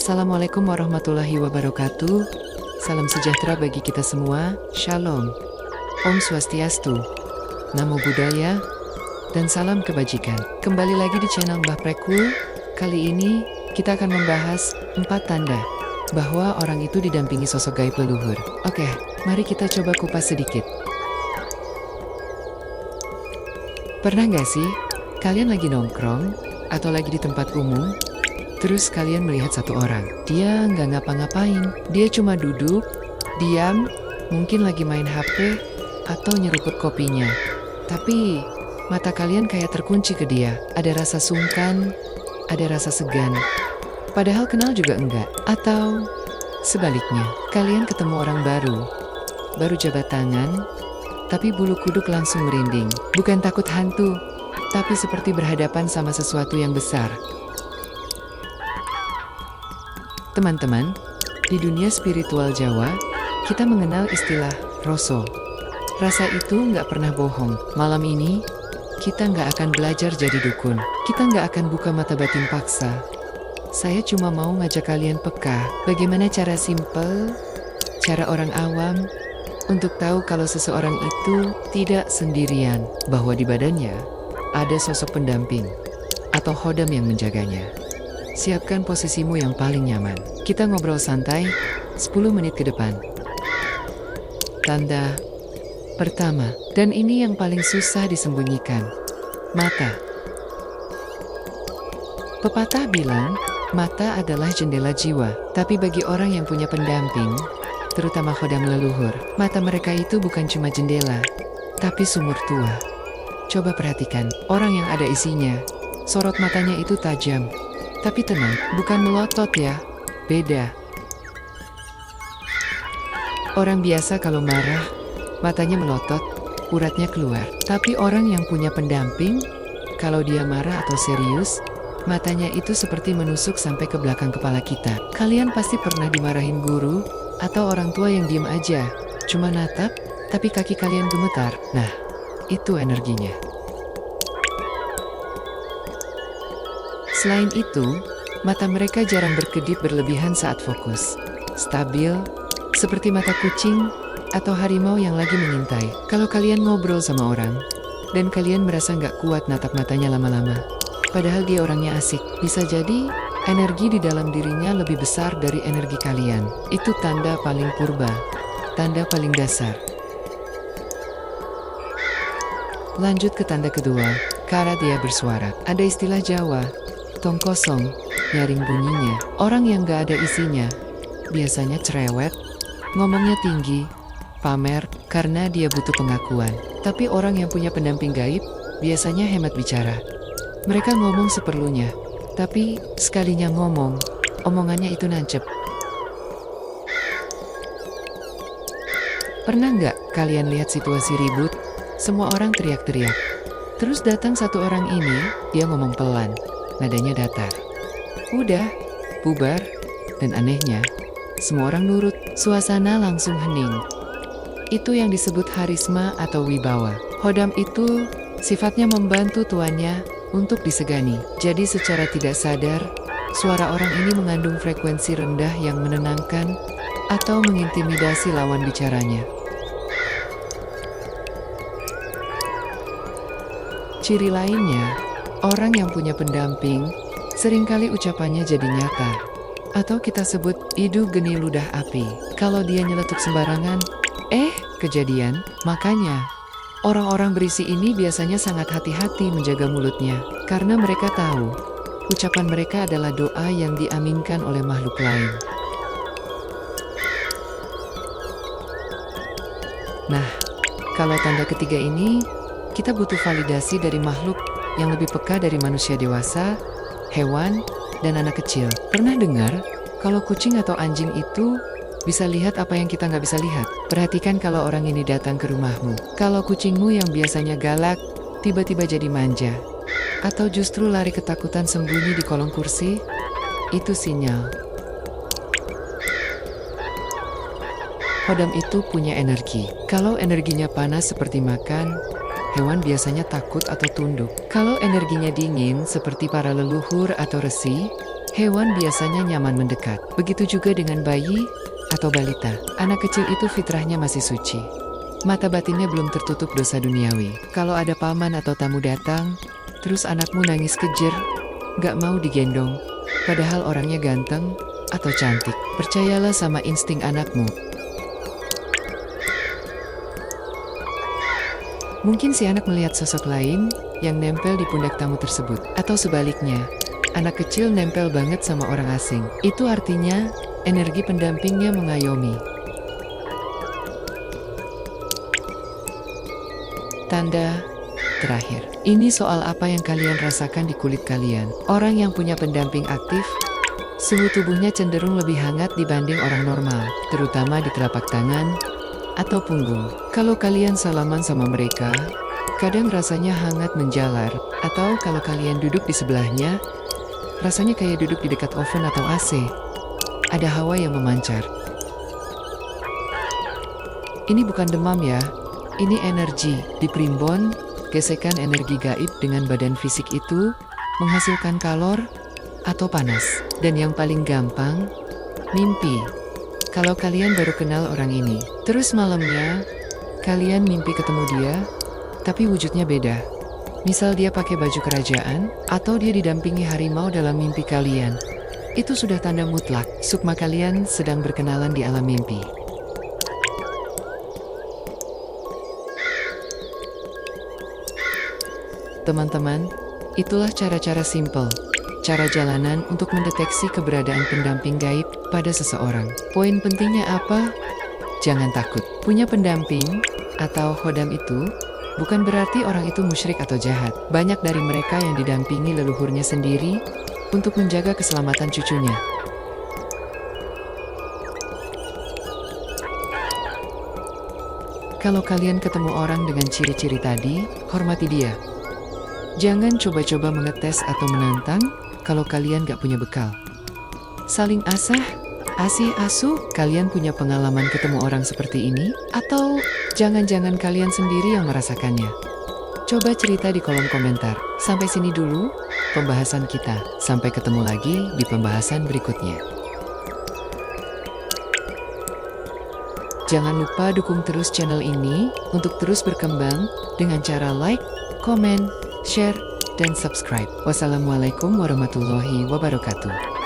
Assalamualaikum warahmatullahi wabarakatuh. Salam sejahtera bagi kita semua. Shalom. Om Swastiastu. Namo Buddhaya. Dan salam kebajikan. Kembali lagi di channel Mbah Prekul. Kali ini kita akan membahas 4 tanda bahwa orang itu didampingi sosok gaib leluhur. Oke, mari kita coba kupas sedikit. Pernah nggak sih kalian lagi nongkrong atau lagi di tempat umum, terus kalian melihat satu orang, dia nggak ngapa-ngapain, dia cuma duduk, diam, mungkin lagi main HP atau nyeruput kopinya. Tapi mata kalian kayak terkunci ke dia, ada rasa sungkan, ada rasa segan, padahal kenal juga enggak. Atau sebaliknya, kalian ketemu orang baru jabat tangan, tapi bulu kuduk langsung merinding. Bukan takut hantu, tapi seperti berhadapan sama sesuatu yang besar. Teman-teman, di dunia spiritual Jawa, kita mengenal istilah roso. Rasa itu nggak pernah bohong. Malam ini, kita nggak akan belajar jadi dukun. Kita nggak akan buka mata batin paksa. Saya cuma mau ngajak kalian peka, bagaimana cara simple, cara orang awam, untuk tahu kalau seseorang itu tidak sendirian, bahwa di badannya ada sosok pendamping atau khodam yang menjaganya. Siapkan posisimu yang paling nyaman. Kita ngobrol santai 10 menit ke depan. Tanda pertama, dan ini yang paling susah disembunyikan, mata. Pepatah bilang, mata adalah jendela jiwa, tapi bagi orang yang punya pendamping, terutama khodam leluhur, mata mereka itu bukan cuma jendela, tapi sumur tua. Coba perhatikan, orang yang ada isinya, sorot matanya itu tajam. Tapi tenang, bukan melotot ya, beda. Orang biasa kalau marah, matanya melotot, uratnya keluar. Tapi orang yang punya pendamping, kalau dia marah atau serius, matanya itu seperti menusuk sampai ke belakang kepala kita. Kalian pasti pernah dimarahin guru, atau orang tua yang diem aja, cuma natap, tapi kaki kalian gemetar. Nah, itu energinya. Selain itu, mata mereka jarang berkedip berlebihan saat fokus. Stabil, seperti mata kucing atau harimau yang lagi mengintai. Kalau kalian ngobrol sama orang, dan kalian merasa nggak kuat natap matanya lama-lama, padahal dia orangnya asik, bisa jadi energi di dalam dirinya lebih besar dari energi kalian. Itu tanda paling purba, tanda paling dasar. Lanjut ke tanda kedua, cara dia bersuara. Ada istilah Jawa, tong kosong, nyaring bunyinya. Orang yang gak ada isinya, biasanya cerewet, ngomongnya tinggi, pamer, karena dia butuh pengakuan. Tapi orang yang punya pendamping gaib, biasanya hemat bicara. Mereka ngomong seperlunya, tapi sekalinya ngomong, omongannya itu nancep. Pernah nggak kalian lihat situasi ribut, semua orang teriak-teriak. Terus datang satu orang ini, dia ngomong pelan, nadanya datar. Udah, bubar, dan anehnya, semua orang nurut, suasana langsung hening. Itu yang disebut harisma atau wibawa. Khodam itu sifatnya membantu tuannya untuk disegani. Jadi secara tidak sadar, suara orang ini mengandung frekuensi rendah yang menenangkan atau mengintimidasi lawan bicaranya. Ciri lainnya, orang yang punya pendamping, seringkali ucapannya jadi nyata. Atau kita sebut, idu geni ludah api. Kalau dia nyeletuk sembarangan, kejadian. Makanya, orang-orang berisi ini biasanya sangat hati-hati menjaga mulutnya. Karena mereka tahu, ucapan mereka adalah doa yang diaminkan oleh makhluk lain. Nah, kalau tanda ketiga ini, kita butuh validasi dari makhluk yang lebih peka dari manusia dewasa, hewan, dan anak kecil. Pernah dengar, kalau kucing atau anjing itu bisa lihat apa yang kita nggak bisa lihat? Perhatikan kalau orang ini datang ke rumahmu. Kalau kucingmu yang biasanya galak, tiba-tiba jadi manja. Atau justru lari ketakutan sembunyi di kolong kursi, itu sinyal. Khodam itu punya energi. Kalau energinya panas seperti makan, hewan biasanya takut atau tunduk. Kalau energinya dingin seperti para leluhur atau resi, Hewan biasanya nyaman mendekat. Begitu juga dengan bayi atau balita. Anak kecil itu fitrahnya masih suci. Mata batinnya belum tertutup dosa duniawi. Kalau ada paman atau tamu datang, terus anakmu nangis kejer, gak mau digendong, padahal orangnya ganteng atau cantik. Percayalah sama insting anakmu. Mungkin si anak melihat sosok lain yang nempel di pundak tamu tersebut. Atau sebaliknya, anak kecil nempel banget sama orang asing. Itu artinya, energi pendampingnya mengayomi. Tanda terakhir. Ini soal apa yang kalian rasakan di kulit kalian. Orang yang punya pendamping aktif, suhu tubuhnya cenderung lebih hangat dibanding orang normal, terutama di telapak tangan atau punggung. Kalau kalian salaman sama mereka, kadang rasanya hangat menjalar, atau kalau kalian duduk di sebelahnya, rasanya kayak duduk di dekat oven atau AC. Ada hawa yang memancar. Ini bukan demam ya, ini energi. Di primbon, gesekan energi gaib dengan badan fisik itu menghasilkan kalor atau panas. Dan yang paling gampang, mimpi. Kalau kalian baru kenal orang ini, terus malamnya, kalian mimpi ketemu dia, tapi wujudnya beda. Misal dia pakai baju kerajaan, atau dia didampingi harimau dalam mimpi kalian. Itu sudah tanda mutlak, sukma kalian sedang berkenalan di alam mimpi. Teman-teman, itulah cara-cara simple. Cara jalanan untuk mendeteksi keberadaan pendamping gaib pada seseorang. Poin pentingnya apa? Jangan takut. Punya pendamping atau khodam itu bukan berarti orang itu musyrik atau jahat. Banyak dari mereka yang didampingi leluhurnya sendiri untuk menjaga keselamatan cucunya. Kalau kalian ketemu orang dengan ciri-ciri tadi, hormati dia. Jangan coba-coba mengetes atau menantang kalau kalian gak punya bekal. Saling asah, asih asuh, kalian punya pengalaman ketemu orang seperti ini? Atau jangan-jangan kalian sendiri yang merasakannya? Coba cerita di kolom komentar. Sampai sini dulu pembahasan kita. Sampai ketemu lagi di pembahasan berikutnya. Jangan lupa dukung terus channel ini untuk terus berkembang dengan cara like, komen, share, dan subscribe. Wassalamualaikum warahmatullahi wabarakatuh.